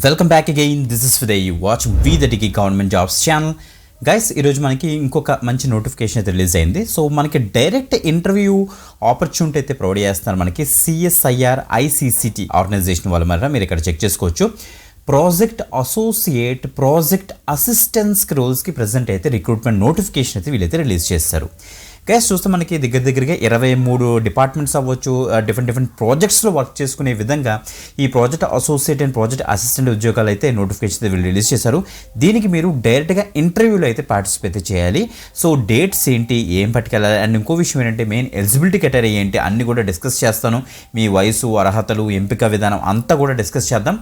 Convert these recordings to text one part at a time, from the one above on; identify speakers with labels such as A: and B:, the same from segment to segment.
A: Welcome back again. This is విదయ్. You watch we the degree government jobs channel. Guys, ఈరోజు మనకి ఇంకొక మంచి నోటిఫికేషన్ అయితే రిలీజ్ అయింది. సో మనకి డైరెక్ట్ ఇంటర్వ్యూ ఆపర్చునిటీ అయితే ప్రొవైడ్ చేస్తున్నారు మనకి సిఎస్ఐఆర్ ఐసిసిటి ఆర్గనైజేషన్ వాళ్ళు. మరి మీరు ఇక్కడ చెక్ చేసుకోవచ్చు. ప్రాజెక్ట్ అసోసియేట్, ప్రాజెక్ట్ అసిస్టెన్స్ రోల్స్కి ప్రజెంట్ అయితే రిక్రూట్మెంట్ నోటిఫికేషన్ అయితే వీళ్ళైతే రిలీజ్ చేస్తారు. గైస్, చూస్తే మనకి దగ్గరగా 23 డిపార్ట్మెంట్స్ అవ్వచ్చు, డిఫరెంట్ ప్రాజెక్ట్స్లో వర్క్ చేసుకునే విధంగా ఈ project associate and project assistant ఉద్యోగాలు అయితే నోటిఫికేషన్ వీళ్ళు రిలీజ్ చేశారు. దీనికి మీరు డైరెక్ట్గా ఇంటర్వ్యూలో అయితే పార్టిసిపేట్ చేయాలి. సో డేట్స్ ఏంటి, ఏం పట్టుకెళ్ళాలి, అండ్ ఇంకో విషయం ఏంటంటే మెయిన్ ఎలిజిబిలిటీ క్రైటీరియా ఏంటి అన్నీ కూడా డిస్కస్ చేస్తాను. మీ వయసు, అర్హతలు, ఎంపిక విధానం అంతా కూడా డిస్కస్ చేద్దాం.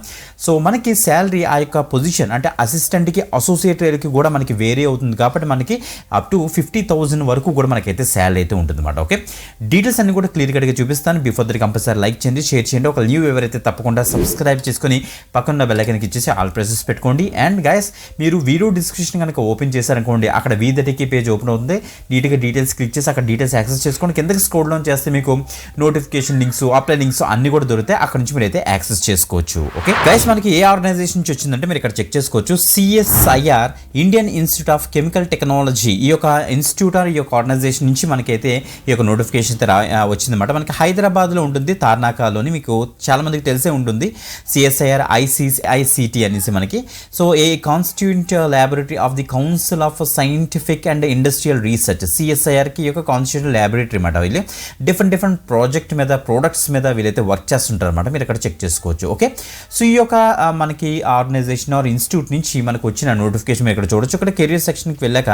A: సో మనకి శాలరీ ఆ యొక్క పొజిషన్ అంటే అసిస్టెంట్కి, అసోసియేట్కి కూడా మనకి వేరే అవుతుంది కాబట్టి మనకి అప్ టు 50,000 వరకు కూడా మనకి అయితే శాలరీ అయితే ఉంటుంది అన్నమాట. ఓకే, డీటెయిల్స్ అన్ని కూడా క్లియర్ కట్గా చూపిస్తాను. బిఫోర్ దట్ కంపల్సరీ లైక్ చేయండి, షేర్ చేయండి. ఒక న్యూ ఎవరైతే తప్పకుండా సబ్స్క్రైబ్ చేసుకొని పక్కన బెల్ ఐకాన్ ఇచ్చేసి ఆల్ ప్రెసెస్ పెట్టుకోండి. అండ్ గైస్, మీరు వీడియో డిస్క్రిప్షన్ కనుక ఓపెన్ చేశారనుకోండి, అక్కడ వి ద డిగ్రీ పేజ్ ఓపెన్ అవుతుంది. నీట్గా డీటెయిల్స్ క్లిక్ చేసి అక్కడ డీటెయిల్స్ యాక్సెస్ చేసుకోండి. కిందకి స్క్రోల్ డౌన్ చేస్తే మీకు నోటిఫికేషన్ లింక్స్, అప్లై లింక్స్ అన్ని కూడా దొరికితే అక్కడ నుంచి మీరు అయితే యాక్సెస్ చేసుకోవచ్చు. ఓకే గైస్, మనకి ఏ ఆర్గనైజేషన్ నుంచి వచ్చిందంటే మీరు ఇక్కడ చెక్ చేసుకోవచ్చు. CSIR, Indian institute of chemical technology. ఈ యొక్క ఇన్స్టిట్యూట్ ఈ యొక్క ఆర్గనైజేషన్ నుంచి మనకైతే ఈ యొక్క నోటిఫికేషన్ అయితే వచ్చిందన్నమాట. మనకి హైదరాబాద్లో ఉంటుంది, తార్నాకాలోని. మీకు చాలా మందికి తెలిసే ఉంటుంది సిఎస్ఐఆర్ ఐసిటి అనేసి మనకి. So a constituent laboratory of the council of scientific and industrial research. సిఎస్ఐఆర్కి ఈ యొక్క కాన్స్టిట్యూంట్ ల్యాబొరేటరీ అనమాట. వీళ్ళు డిఫరెంట్ ప్రాజెక్ట్ మీద, ప్రోడక్ట్స్ మీద వీళ్ళైతే వర్క్ చేస్తుంటారు అనమాట. మీరు ఇక్కడ చెక్ చేసుకోవచ్చు. ఓకే, సో ఈ యొక్క మనకి ఆర్గనైజేషన్ ఆర్ ఇన్స్టిట్యూట్ నుంచి మనకు వచ్చిన నోటిఫికేషన్ మీరు ఇక్కడ చూడొచ్చు. ఇక్కడ కెరియర్ సెక్షన్కి వెళ్ళాక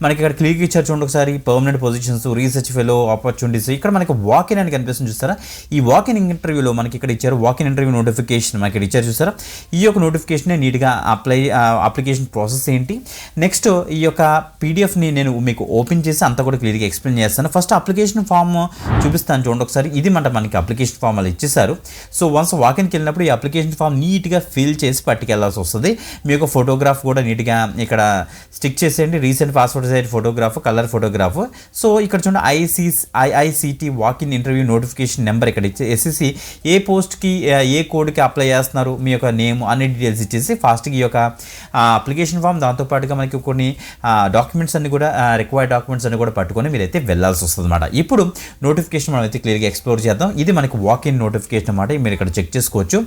A: మనకి ఇక్కడ క్లిక్ ఇచ్చారు చూడండి ఒకసారి. Permanent positions, research fellow opportunities. ఇక్కడ మనకి వాక్ ఇన్ అని కనిపిస్తుంది చూస్తారా. ఈ వాక్ ఇన్ ఇంటర్వ్యూలో మనకి ఇక్కడ ఇచ్చారు వాక్ ఇన్ ఇంటర్వ్యూ నోటిఫికేషన్ మనకి ఇక్కడ ఇచ్చారు చూస్తారా. ఈ యొక్క నోటిఫికేషన్ నీట్గా అప్లికేషన్ ప్రాసెస్ ఏంటి, నెక్స్ట్ ఈ యొక్క పీడిఎఫ్ని నేను మీకు ఓపెన్ చేసి అంతా కూడా క్లియర్గా ఎక్స్ప్లెయిన్ చేస్తాను. ఫస్ట్ అప్లికేషన్ ఫామ్ చూపిస్తాను చూడండి ఒకసారి. ఇది మనకి అప్లికేషన్ ఫామ్ వాళ్ళు ఇచ్చేసారు. సో వన్స్ వాక్ ఇన్కి వెళ్ళినప్పుడు ఈ అప్లికేషన్ ఫామ్ నీట్గా ఫిల్ చేసి పట్టుకెళ్ళాల్సి వస్తుంది. మీ యొక్క ఫోటోగ్రాఫ్ కూడా నీట్గా ఇక్కడ స్టిక్ చేసేయండి. Recent passport size photograph, colour photograph. So ఇక్కడ చూడండి IICT walk in interview notification number ఇక్కడ ఇచ్చేసి ఏ పోస్ట్కి, ఏ కోడ్కి అప్లై చేస్తున్నారు, మీ యొక్క నేమ్ అన్ని డీటెయిల్స్ ఇచ్చేసి ఫాస్ట్గా ఈ యొక్క అప్లికేషన్ ఫామ్, దాంతోపాటుగా మనకి కొన్ని డాక్యుమెంట్స్ అన్ని కూడా, రిక్వైర్డ్ డాక్యుమెంట్స్ అన్ని కూడా పట్టుకొని మీరైతే వెళ్ళాల్సి వస్తుంది అనమాట. ఇప్పుడు నోటిఫికేషన్ మనం అయితే క్లియర్గా ఎక్స్ప్లోర్ చేద్దాం. ఇది మనకి వాక్ ఇన్ నోటిఫికేషన్ అనమాట. మీరు ఇక్కడ చెక్ చేసుకోవచ్చు.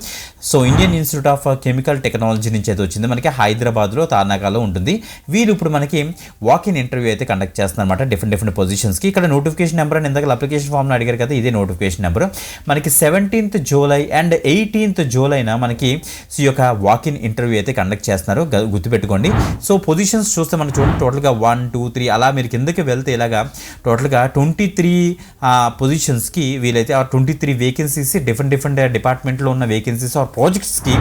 A: So Indian institute of chemical technology నుంచి అయితే వచ్చింది. మనకి హైదరాబాద్లో, తార్నాకాలో ఉంటుంది. వీళ్ళు ఇప్పుడు మనకి వాక్ ఇన్ ఇంటర్వ్యూ అయితే కండక్ట్ చేస్తున్నారు అనమాట డిఫరెంట్ పొజిషన్స్కి. ఇక్కడ నోటిఫికేషన్ నెంబర్ అని ఇందాక అప్లికేషన్ ఫామ్లో అడిగారు కదా, ఇదే నోటిఫికేషన్ నెంబర్. మనకి 17th జూలై అండ్ 18th జూలైన మనకి ఈ యొక్క వాక్ ఇన్ ఇంటర్వ్యూ అయితే కండక్ట్ చేస్తున్నారు, గుర్తుపెట్టుకోండి. సో పొజిషన్స్ చూస్తే మనకు చూడండి టోటల్గా 1, 2, 3 అలా మీరు కిందకి వెళ్తే ఇలాగా టోటల్గా 23 పొజిషన్స్కి వీలైతే 23 వేకెన్సీస్, డిఫరెంట్ డిపార్ట్మెంట్లో ఉన్న వేకెన్సీస్ ఆర్ ప్రాజెక్ట్స్కి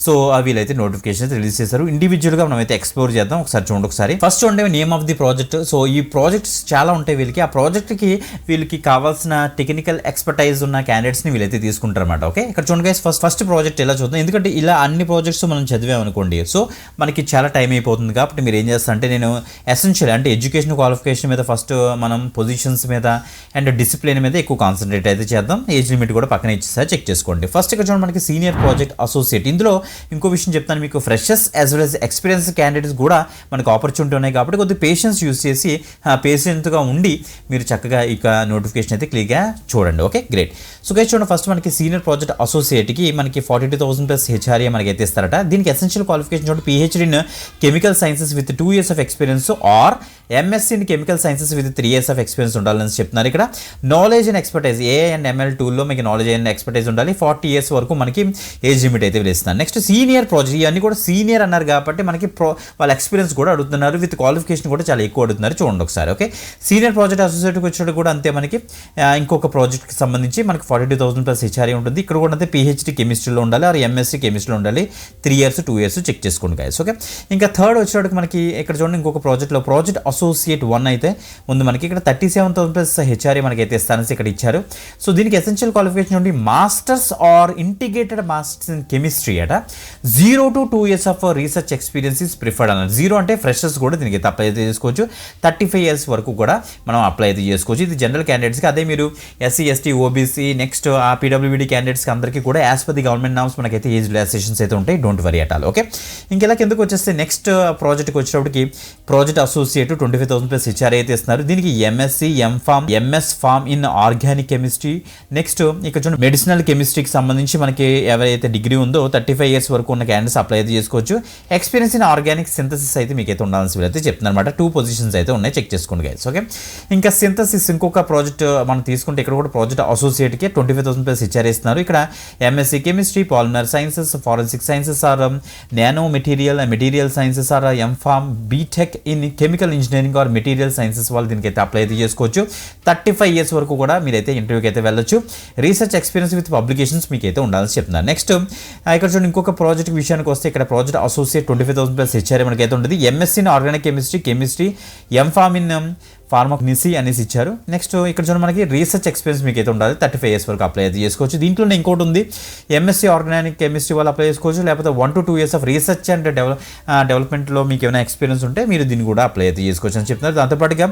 A: సో వీలైతే నోటిఫికేషన్ అయితే రిలీజ్ చేశారు. ఇండివిజువల్గా మనం అయితే ఎక్స్ప్లోర్ చేద్దాం. ఒకసారి చూడండి ఒకసారి. ఫస్ట్ ఉండే name of the project. So ఈ ప్రాజెక్ట్స్ చాలా ఉంటాయి వీళ్ళకి. ఆ ప్రాజెక్ట్కి వీళ్ళకి కావాల్సిన టెక్నికల్ ఎక్స్పర్టైజ్ ఉన్న క్యాండిడేట్స్ని వీళ్ళైతే తీసుకుంటారు అనమాట. ఓకే, ఇక్కడ చూడండి గైస్, ఫస్ట్ ప్రాజెక్ట్ ఎలా చూద్దాం. ఎందుకంటే ఇలా అన్ని ప్రాజెక్ట్స్ మనం చదివామనుకోండి, సో మనకి చాలా టైం అయిపోతుంది. కాబట్టి మీరు ఏం చేస్తారంటే, నేను ఎసెన్షియల్ అంటే ఎడ్యుకేషన్ క్వాలిఫికేషన్ మీద ఫస్ట్ మనం పొజిషన్స్ మీద అండ్ డిసిప్లిన్ మీద ఎక్కువ కాన్సన్ట్రేట్ అయితే చేద్దాం. ఏజ్ లిమిట్ కూడా పక్కన ఇచ్చేసారి చెక్ చేసుకోండి. ఫస్ట్ ఇక్కడ చూడండి మనకి సీనియర్ ప్రాజెక్ట్ అసోసియేట్. ఇందులో ఇంకో విషయం చెప్తాను మీకు, freshers as well as experience candidates కూడా మనకు ఆపర్చునిటీ ఉన్నాయి. కాబట్టి కొద్దిగా పేషెన్స్ యూస్ చేసి పేషెంట్గా ఉండి మీరు చక్కగా ఇక నోటిఫికేషన్ అయితే క్లియర్గా చూడండి. Okay, great. సో గైస్ చూడండి, ఫస్ట్ మనకి సీనియర్ ప్రాజెక్ట్ అసోసియేట్కి మనకి 42,000 ప్లస్ హెచ్ఆర్ఏ మనకి అయితే ఇస్తారట. దీనికి ఎసెన్షియల్ క్వాలిఫికేషన్ చూడండి, PhD in chemical sciences with 2 years of experience are MSc in chemical sciences with 3 years of experience ఉండాలని చెప్తున్నారు. ఇక్కడ knowledge and expertise AI and ML టూల్లో మీకు నాలెడ్జ్ అండ్ ఎక్స్పర్టైజ్ ఉండాలి. 40 years వరకు మనకి ఏజ్ లిమిట్ అయితే వేస్తున్నారు. నెక్స్ట్ సీనియర్ ప్రాజెక్ట్, ఇవన్నీ కూడా సీనియర్ అన్నారు కాబట్టి మనకి వాళ్ళ ఎక్స్పీరియన్స్ కూడా అడుగుతున్నారు, విత్ క్వాలిఫికేషన్ కూడా చాలా ఎక్కువ అడుగుతున్నారు. చూడండి ఒకసారి. ఓకే, సీనియర్ ప్రాజెక్ట్ అసోసియేట్కి వచ్చేటప్పుడు కూడా అంతే మనకి ఇంకొక ప్రాజెక్ట్కి సంబంధించి మనకి 42,000 ప్లస్ హెచ్ఆర్ఏ ఉంటుంది. ఇక్కడ కూడా అంతే PhD కెమిస్ట్రీలో ఉండాలి ఆర్ MSc కెమిస్ట్రీలో ఉండాలి. 3 years 2 years చెక్ చేసుకోండి గైస్. ఓకే, ఇంకా థర్డ్ వచ్చేటప్పుడు మనకి ఇక్కడ చూడండి ఇంకొక ప్రాజెక్ట్లో ప్రాజెక్ట్ అసోసియేట్ 1 అయితే ఉంది మనకి. ఇక్కడ 37,000 ప్లస్ హెచ్ఆర్ఏ మనకి అయితే ఇస్తారని ఇక్కడ ఇచ్చారు. సో దీనికి ఎసెన్షియల్ క్వాలిఫికేషన్ ఉండి masters or integrated masters in chemistry అట. 0 to 2 years of research experience is preferred అన్నారు. 0 అంటే ఫ్రెషర్స్ కూడా దీనికి తప్పైతే చేసుకోవచ్చు. 35 years వరకు కూడా మనం అప్లై అయితే చేసుకోవచ్చు. ఇది జనరల్ క్యాండిడేట్స్కి. అదే మీరు ఎస్సీ ఎస్టీ ఓబీసీ నెక్స్ట్ ఆ పీడబ్ల్యూబీడీ క్యాండిడేట్స్కి అందరికీ కూడా as per the government norms మనకైతే ఏజ్ రిలాక్సేషన్స్ అయితే ఉంటాయి. Don't worry at all. Okay, ఇంకెలా కిందకు వచ్చేస్తే నెక్స్ట్ ప్రాజెక్ట్కి వచ్చేటప్పటికి ప్రాజెక్ట్ అసోసియేట్ 25,000 ప్లస్ హెచ్ఆర్ అయితే ఇస్తున్నారు. దీనికి MSc MPharm MS pharm in organic chemistry next ఇక్కడ చూడండి మెడిసినల్ కెమిస్ట్రీకి సంబంధించి మనకి ఎవరైతే డిగ్రీ ఉందో 35 years వరకు ఉన్న క్యాండిడేట్స్ అప్లై అయితే చేసుకోవచ్చు. ఎక్స్పీరియన్స్ ఇన్ ఆర్గానిక్ సింథసిస్ అయితే మీకు అయితే ఉండాల్సి అయితే చెప్తున్నారు అనమాట. 2 పొజిషన్స్ అయితే ఉన్నాయి, చెక్ చేసుకోండి గైస్. ఓకే, ఇంకా సింథసిస్ ఇంకొక ప్రాజెక్ట్ మనం తీసుకుంటే ఇక్కడ కూడా ప్రాజెక్ట్ అసోసియేట్కి 25,000 ప్లస్ హెచ్ఆర్ ఇస్తున్నారు. ఇక్కడ MSc chemistry, polymer sciences, forensic sciences or nano material sciences or MPharm BTech in chemical engineering or material sciences వాళ్ళు దీనికి అయితే అప్లై అయితే చేసుకోవచ్చు. 35 years వరకు కూడా మీరైతే ఇంటర్వ్యూకి అయితే వెళ్ళొచ్చు. రీసెర్చ్ ఎక్స్పీరియన్స్ విత్ పబ్లికేషన్స్ మీకు అయితే ఉండాలని చెప్తున్నారు. నెక్స్ట్ ఇక్కడ చూడండి ఇంకొక ప్రాజెక్ట్ విషయానికి వస్తే ఇక్కడ ప్రాజెక్ట్ అసోసియేట్ 25,000 ప్లస్ హెచ్ఆర్ మనకైతే ఉంటుంది. MSc in organic chemistry MPharm in pharmacognosy అనేసి ఇచ్చారు. నెక్స్ట్ ఇక్కడ చూడండి మనకి రీసెర్చ్ ఎక్స్పీరియన్స్ మీకు అయితే ఉండాలి. 35 years వరకు అప్లై అయితే చేసుకోవచ్చు. దీంట్లోనే ఇంకోటి ఉంది, ఎంఎస్సీ ఆర్గానిక్ కెమిస్ట్రీ వాళ్ళు అప్లై చేసుకోవచ్చు. లేకపోతే 1 to 2 years of research and డెవలప్మెంట్లో మీకు ఏమైనా ఎక్స్పీరియన్స్ ఉంటే మీరు దీన్ని కూడా అప్లై అయితే చేసుకోవచ్చు అని చెప్తున్నారు. దాంతోపాటుగా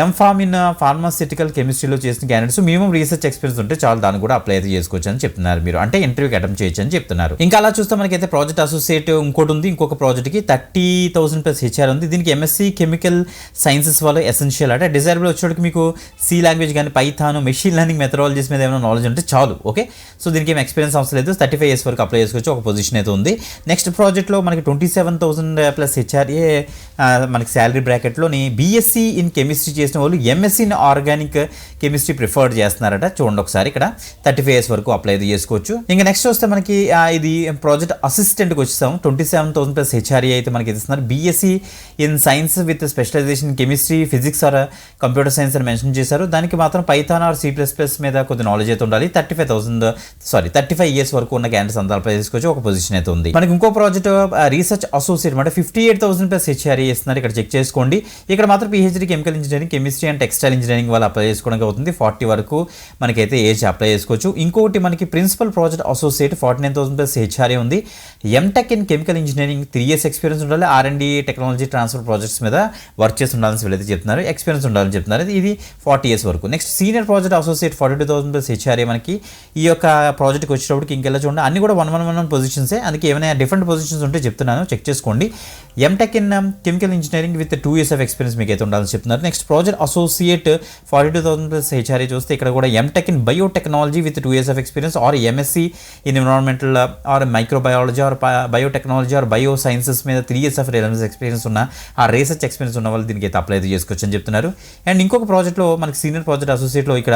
A: ఎంఫామ్ ఇన్ ఫార్మాసిటికల్ కెమిస్ట్రీలో చేసిన క్యాండిడేట్స్ మినిమం రీసెర్చ్ ఎక్స్పీరియన్స్ ఉంటే చాలు, దాన్ని కూడా అప్లై అయితే చేసుకోవచ్చు అని చెప్తున్నారు. మీరు అంటే ఇంటర్వ్యూకి అటెంప్ట్ చేయొచ్చు అని చెప్తున్నారు. ఇంకా అలా చూస్తే మనకైతే ప్రాజెక్ట్ అసోసియేట్ ఇంకోటి ఉంది. ఇంకొక ప్రాజెక్ట్కి 30,000 ప్లస్ హెచ్ఆర్ ఉంది. దీనికి ఎంఎస్సీ కెమికల్ సైన్సెస్ వాళ్ళు ఎసెన్షియల్ అంటే డిజైరబుల్ వచ్చేటికి మీకు సి లాంగ్వేజ్ కానీ పైథాన్ మెషిన్ లెర్నింగ్ మెథడాలజీస్ మీద ఏమైనా నాలెడ్జ్ ఉంటే చాలు. ఓకే, సో దీనికి ఏం ఎక్స్పీరియన్స్ అవసరం లేదు. 35 years వరకు అప్లై చేసుకోవచ్చు. ఒక పొజిషన్ అయితే ఉంది. నెక్స్ట్ ప్రాజెక్ట్లో మనకి 27,000 ప్లస్ హెచ్ఆర్ఏ మనకి శాలరీ బ్రాకెట్లోని బీఎస్సీ ఇన్ కెమిస్ట్రీ చేసిన వాళ్ళు MSc in organic chemistry preferred చేస్తున్నారట. చూడండి ఒకసారి ఇక్కడ 35 years వరకు అప్లై అయితే చేసుకోవచ్చు. ఇంకా నెక్స్ట్ వస్తే మనకి ఇది ప్రాజెక్ట్ అసిస్టెంట్కి వచ్చేసాం. 27,000 ప్లస్ హెచ్ఆర్ఏ అయితే మనకి ఇస్తున్నారు. BSc in science with specialization chemistry physics or computer science అని మెన్షన్ చేశారు. దానికి మాత్రం పైథాన్ ఆర్ C++ మీద కొద్ది నాలెడ్జ్ అయితే ఉండాలి. 35 years వరకు ఉన్న క్యాండిడేట్స్ అంతా అప్లై చేసుకోవచ్చు. ఒక పొజిషన్ అయితే ఉంది. మనకి ఇంకో ప్రాజెక్ట్ రీసెర్చ్ అసోసియేట్ అంటే 58,000 ప్లస్ హెచ్ఆర్ఏ ఇస్తున్నారు. ఇక్కడ చెక్ చేసుకోండి. ఇక్కడ మాత్రం PhD chemical engineering chemistry and textile engineering వాళ్ళు అప్లై చేసుకోవడానికి అవుతుంది. 40 వరకు మనకైతే ఏజ్ అప్లై చేసుకోవచ్చు. ఇంకొకటి మనకి principal project associate 49,000 plus HRA ఉంది. MTech in chemical engineering 3 years experience ఉండాలి. R&D టెక్నాలజీ ట్రాన్స్ఫర్ ప్రాజెక్ట్స్ మీద వర్క్ చేసి ఉండాలని వీళ్ళైతే చెప్తున్నారు. ఎక్స్పీరియన్స్ ఉండాలని చెప్తున్నారు. ఇది 40 years వరకు. Next senior project associate 42,000 plus HRA మనకి ఈ యొక్క ప్రాజెక్ట్కి వచ్చేటప్పటికి ఇంకెలా చూడండి అన్ని కూడా 111 పొజిషన్సే. అందుకే ఏమైనా డిఫరెంట్ పొజిషన్స్ ఉంటే చెప్తున్నాను, చెక్ చేసుకోండి. MTech in chemical engineering with 2 years of experience మీకు అయితే ఉండాలని చెప్తున్నారు. Next project associate 42,000 plus HRA చూస్తే ఇక్కడ కూడా MTech in biotechnology with 2 years of experience or MSc in environmental or microbiology or biotechnology or bio sciences మీద 3 years of relevance experience ఉన్న ఆ రీసెర్చ్ ఎక్స్పీరియన్స్ ఉన్న వాళ్ళు దీనికి అయితే అప్లై చేసుకోవచ్చు అని చెప్తున్నారు. అండ్ ఇంకొక ప్రాజెక్ట్లో మనకి సీనియర్ ప్రాజెక్ట్ అసోసియేట్లో ఇక్కడ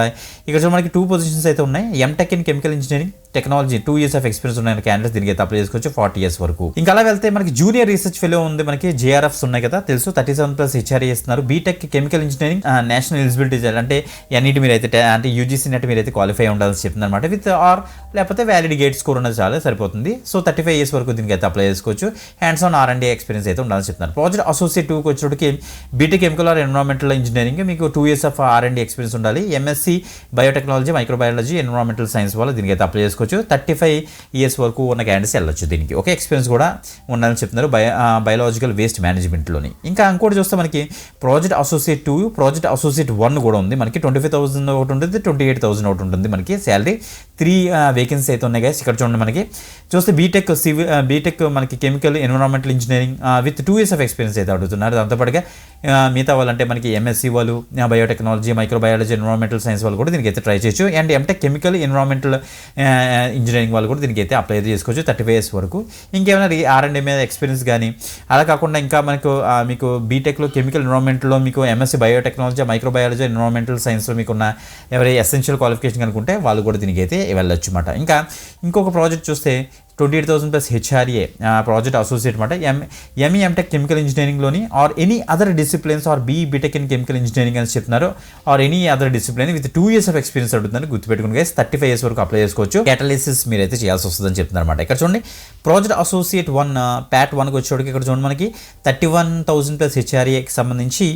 A: మనకి 2 పొజిషన్స్ అయితే ఉన్నాయి. MTech in chemical engineering technology 2 years of experience ఉన్న క్యాండిడేట్స్ దీనికి అయితే అప్లై చేసుకోవచ్చు. 40 years వరకు. ఇంకా అలా వెళ్తే మనకి జూనియర్ రీసెర్చ్ ఫెలో ఉంది. మనకి JRFs ఉన్నాయి కదా తెలుసు. 37 ప్లస్ హెచ్ఆర్ఏ ఇస్తున్నారు. BTech chemical engineering national eligibility అంటే ఎన్ఈటి మీరు అయితే అంటే యూజీసీ నెట్ మీరు అయితే క్వాలిఫై ఉండాలని చెప్తున్నారు అనమాట. విత్ ఆర్ లేకపోతే వ్యాలిడ్ గేట్ స్కోర్ ఉన్నది చాలా సరిపోతుంది. సో 35 years వరకు దీనికి అయితే అప్లై చేసుకోవచ్చు. హ్యాండ్స్ ఆన్ R&D ఎక్స్పీరియన్స్ అయితే ఉండాలని చెప్తున్నారు. ప్రాజెక్ట్ అసోసియేట్ 2కి వచ్చేటికి BTech chemical or environmental engineering మీకు 2 years ఆఫ్ R&D ఎక్స్పీరియన్స్ ఉండాలి. MSc biotechnology microbiology environmental science వల్ల దీనికి అయితే అప్లై చేసుకోవచ్చు. 35 years వరకు ఉన్న క్యాండిడేట్స్ వెళ్ళొచ్చు దీనికి. ఓకే, ఎక్స్పీరియన్స్ కూడా ఉండాలని చెప్తున్నారు బయోలాజికల్ వేస్ట్ మేనేజ్మెంట్లోని. ఇంకా ఇంకోటి చూస్తే మనకి ప్రాజెక్ట్ అసోసియేట్ 2 ప్రాజెక్ట్ అసోసియేట్ 1 కూడా ఉంది. మనకి 25,000 ఒకటి ఉంటుంది, 28,000 ఒకటి ఉంటుంది. మనకి శాలరీ 3 వేకెన్సీ అయితే ఉన్నాయి గైస్. ఇక్కడ చూడండి మనకి చూస్తే బీటెక్ మనకి chemical environmental engineering with 2 years of experience అయితే అడుగుతున్నారు. దాంతోపాటుగా మిగతా వాళ్ళంటే మనకి ఎంఎస్సీ వాళ్ళు బయోటెక్నాలజీ మైక్రోబయాలజీ ఎన్విరాన్మెంటల్ సైన్స్ వాళ్ళు కూడా దీనికి అయితే ట్రై చేయొచ్చు. And MTech chemical environmental engineering వాళ్ళు కూడా దీనికి అయితే అప్లై చేసుకోవచ్చు 35 years వరకు. ఇంకేమైనా R&D మీద ఎక్స్పీరియన్స్ కానీ అలా కాకుండా ఇంకా మీకు బీటెక్లో కెమికల్ ఎన్విరాన్మెంట్లో మీకు ఎంఎస్సీ బయోటెక్నాలజీ మైక్రోబయాలజీ ఎన్విరాన్మెంటల్ సైన్స్లో మీకున్న ఎవరైనా ఎసెన్షియల్ క్వాలిఫికేషన్ అనుకుంటే వాళ్ళు కూడా దీనికి అయితే వెళ్ళొచ్చు అన్నమాట. ఇంకా ఇంకొక ప్రాజెక్ట్ చూస్తే 28,000 ప్లస్ హెచ్ఆర్ఏ ప్రాజెక్ట్ అసోసియేట్ అనమాట. ఎంఈ ఎంటెక్ కెమికల్ ఇంజనీరింగ్లోని or any other disciplines or BTech in chemical engineering అని చెప్తున్నారు. Or any other discipline with 2 years of experience అడుగుతున్నారు. గుర్తుపెట్టుకుని గైస్ 35 years వరకు అప్లై చేసుకోవచ్చు. క్యాటలిసిస్ మీరైతే చేయాల్సి వస్తుందని చెప్తున్నారు అనమాట. ఇక్కడ చూడండి ప్రాజెక్ట్ అసోసియేట్ 1 ప్యాట్ 1కి వచ్చేటికి ఇక్కడ చూడండి మనకి 31,000 ప్లస్ హెచ్ఆర్ఏకి సంబంధించి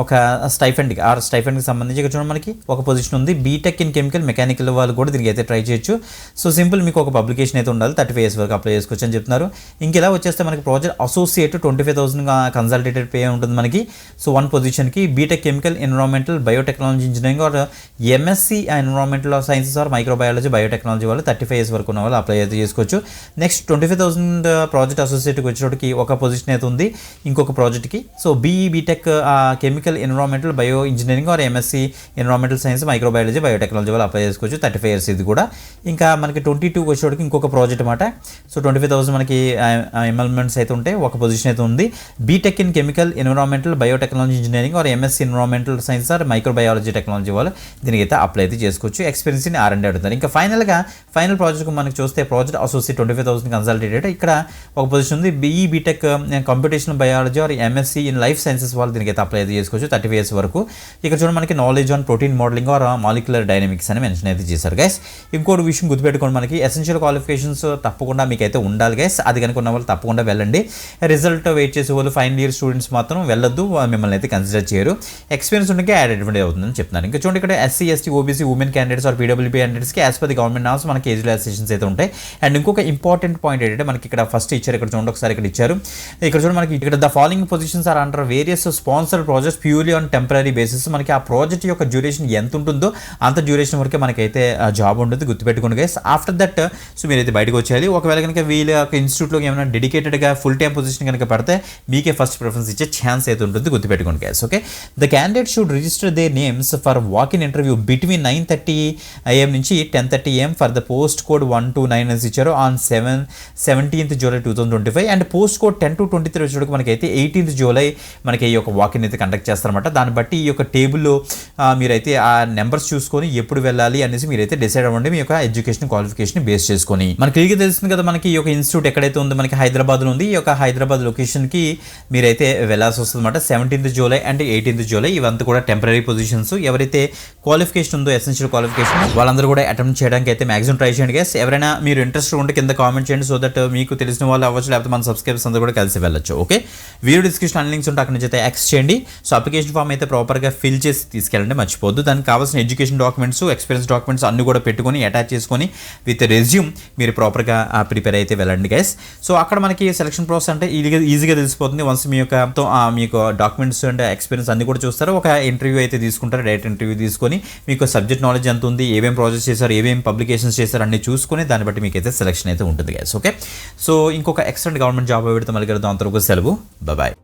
A: ఒక స్టైఫెండ్కి సంబంధించి ఇక్కడ చూడండి మనకి ఒక పొజిషన్ ఉంది. బీటెక్ ఇన్ కెమికల్ మెకానికల్ వాళ్ళు కూడా దీనికి అయితే ట్రై చేయొచ్చు. సో సింపుల్ మీకు ఒక పబ్లికేషన్ అయితే ఉండాలి. 35 ఇయర్స్ వరకు అప్లై చేసుకోవచ్చు అని చెప్తున్నారు. ఇంకెలా వచ్చేస్తే మనకి ప్రాజెక్ట్ అసోసియేట్ 25,000 కన్సల్టేటెడ్ పే ఉంటుంది మనకి. సో వన్ పొజిషన్కి BTech chemical environmental biotechnology engineering or MSc environmental sciences or microbiology biotechnology వాళ్ళు 35 ఇయర్స్ వరకు ఉన్న వాళ్ళు అప్లై అయితే చేసుకోవచ్చు. నెక్స్ట్ 25,000 ప్రాజెక్ట్ అసోసియేట్కి వచ్చేటప్పటికి ఒక పొజిషన్ అయితే ఉంది ఇంకొక ప్రాజెక్ట్కి. So BTech chemical environmental bio engineering or MSc environmental science microbiology biotechnology వాళ్ళు అప్లై చేసుకోవచ్చు 35 ఇయర్స్ ఇది కూడా. ఇంకా మనకి 22 వచ్చేటప్పటికి ఇంకొక ప్రాజెక్ట్ అనమాట. సో 25,000 మనకి ఎమ్ఎల్మెంట్స్ అయితే ఉంటాయి, ఒక పొజిషన్ అయితే ఉంది. BTech in chemical environmental biotechnology engineering or MSc environmental science or microbiology technology వాళ్ళు దీనికి అయితే అప్లై అయితే చేసుకోవచ్చు. ఎక్స్పీరియన్స్ ఇన్ R&D అడుగుతారు. ఇంకా ఫైనల్ ప్రాజెక్ట్ మనకి చూస్తే ప్రాజెక్ట్ అసోసియేట్ 25,000 కన్సల్టేటెడ్. ఇక్కడ ఒక పొజిషన్ ఉంది BTech computational biology or MSc in life sciences వాళ్ళు దీనికి అయితే అప్లై అయితే చేసుకోవచ్చు 35 ఇయర్స్ వరకు. ఇక్కడ చూడండి మనకి knowledge on protein modelling or molecular dynamics అని మెన్షన్ అయితే చేశారు గైస్. ఇంకోటి విషయం గుర్తుపెట్టుకోండి, మనకి ఎసెన్షియల్ క్వాలిఫికేషన్స్ తప్పకుండా మీకు అయితే ఉండాలి గైస్. అది కనుక ఉన్న వాళ్ళు తప్పకుండా వెళ్ళండి. రిజల్ట్ వెయిట్ చేసే వాళ్ళు ఫైనల్ ఇయర్ స్టూడెంట్స్ మాత్రం వెళ్ళొద్దు, మిమ్మల్ని అయితే కన్సిడర్ చేయరు. ఎక్స్పీరియన్స్ ఉంటే అడ్వాంటేజ్ అవుతుందని చెప్తున్నారు. ఇంకా చూడండి ఇక్కడ SC ST OBC women candidates or PWP క్యాండిడేట్స్కి as per the government norms మనకి ఏజ్ రిలాక్సేషన్స్ అయితే ఉంటాయి. అండ్ ఇంకొక ఇంపార్టెంట్ పాయింట్ ఏంటంటే మనకి ఇక్కడ ఫస్ట్ ఇచ్చారు, ఇక్కడ చూడండి ఒకసారి ఇక్కడ ఇచ్చారు. ఇక్కడ చూడండి మనకి ఇక్కడ the following positions are under various sponsored projects purely on temporary basis. మనకి ఆ ప్రాజెక్ట్ యొక్క డ్యూరేషన్ ఎంత ఉంటుందో అంత డ్యూరేషన్ వరకే మనకైతే జాబ్ ఉంటుంది, గుర్తుపెట్టుకోండి గైస్. ఆఫ్టర్ దట్ సో మీరైతే బయటకు వచ్చేయాలి. ఒకవేళ కనుక వీళ్ళ యొక్క ఇన్స్టిట్యూట్లో ఏమైనా డెడికేటెడ్గా ఫుల్ టైం పొజిషన్ కనుక పడితే మీకే ఫస్ట్ ప్రిఫరెన్స్ ఇచ్చే ఛాన్స్ అయితే ఉంటుంది, గుర్తుపెట్టుకోండి guys. Okay, the candidate should register their names for walk in interview between 9:30 AM నుంచి 10:30 AM for the post code 129 అని ఇచ్చారు on 17th July 2025. And post code 10 to 23 వచ్చేటప్పుడు మనకైతే 18th July మనకి ఈ యొక్క వాక్ ఇన్ అయితే కండక్ట్ చేస్తారనమాట. దాన్ని బట్టి ఈ యొక్క టేబుల్లో మీరైతే ఆ నెంబర్స్ చూసుకొని ఎప్పుడు వెళ్ళాలి అనేసి మీరైతే డిసైడ్ అవ్వండి మీ యొక్క ఎడ్యుకేషన్ క్వాలిఫికేషన్ బేస్ చేసుకొని. మనకి క్లియర్గా తెలుస్తుంది కదా మనకి ఈ యొక్క ఇన్స్టిట్యూట్ ఎక్కడైతే ఉందో మనకి హైదరాబాద్లో ఉంది. ఈ యొక్క హైదరాబాద్ లొకేషన్కి మీరైతే వెళ్ళాల్సి వస్తుంది అనమాట. 17th July and 18th July ఇవంతా కూడా టెంపరీ పొజిషన్స్. ఎవరైతే క్వాలిఫికేషన్ ఉందో ఎసెన్షియల్ క్వాలిఫికేషన్ వాళ్ళందరూ కూడా అటెంప్ట్ చేయడానికి అయితే మాక్సిమం ట్రై చేయండి గైస్. ఎవరైనా మీరు ఇంట్రెస్ట్ ఉంటే కింద కామెంట్ చేయండి, సో దట్ మీకు తెలిసిన వాళ్ళు అవ్వచ్చు, లేకపోతే మన సబ్స్క్రైబర్స్ అందరూ కూడా కలిసి వెళ్ళొచ్చు. ఓకే, వీడియో డిస్క్రిప్షన్ అన్ని లింక్స్ ఉంటే అక్కడ నుంచి అయితే యాక్సెస్ చేయండి. సో అప్లికేషన్ ఫామ్ అయితే ప్రాపర్గా ఫిల్ చేసి తీసుకెళ్ళండి, మర్చిపోద్దు. దానికి కావాల్సిన ఎడ్యుకేషన్ డాక్యుమెంట్స్ ఎక్స్పీరియన్స్ డాక్యుమెంట్స్ అన్ని కూడా పెట్టుకొని అటాచ్ చేసుకొని విత్ రెజ్యూమ్ మీరు ప్రాపర్గా ప్రిపేర్ అయితే వెళ్ళండి గైస్. సో అక్కడ మనకి సెలక్షన్ ప్రాసెస్ అంటే ఈజీగా తెలిసిపోతుంది. వన్స్ మీ యొక్క డాక్యుమెంట్స్ అండ్ ఎక్స్పీరియన్స్ అన్ని కూడా చూస్తారు. ఒక ఇంటర్వ్యూ అయితే తీసుకుంటారు, డైరెక్ట్ ఇంటర్వ్యూ తీసుకొని మీకు సబ్జెక్ట్ నాలెడ్జ్ ఎంత ఉంది, ఏమేం ప్రాజెక్ట్స్ చేశారు, ఏమేం పబ్లికేషన్స్ చేశారు అన్ని చూసుకొని దాన్ని బట్టి మీకు అయితే సెలక్షన్ అయితే ఉంటుంది గైస్. ఓకే, సో ఇంకొక ఎక్సలెంట్ గవర్నమెంట్ జాబ్ పెడితే మళ్ళీ కలుద్దాం. అంతవరకు సెలవు, బాయ్.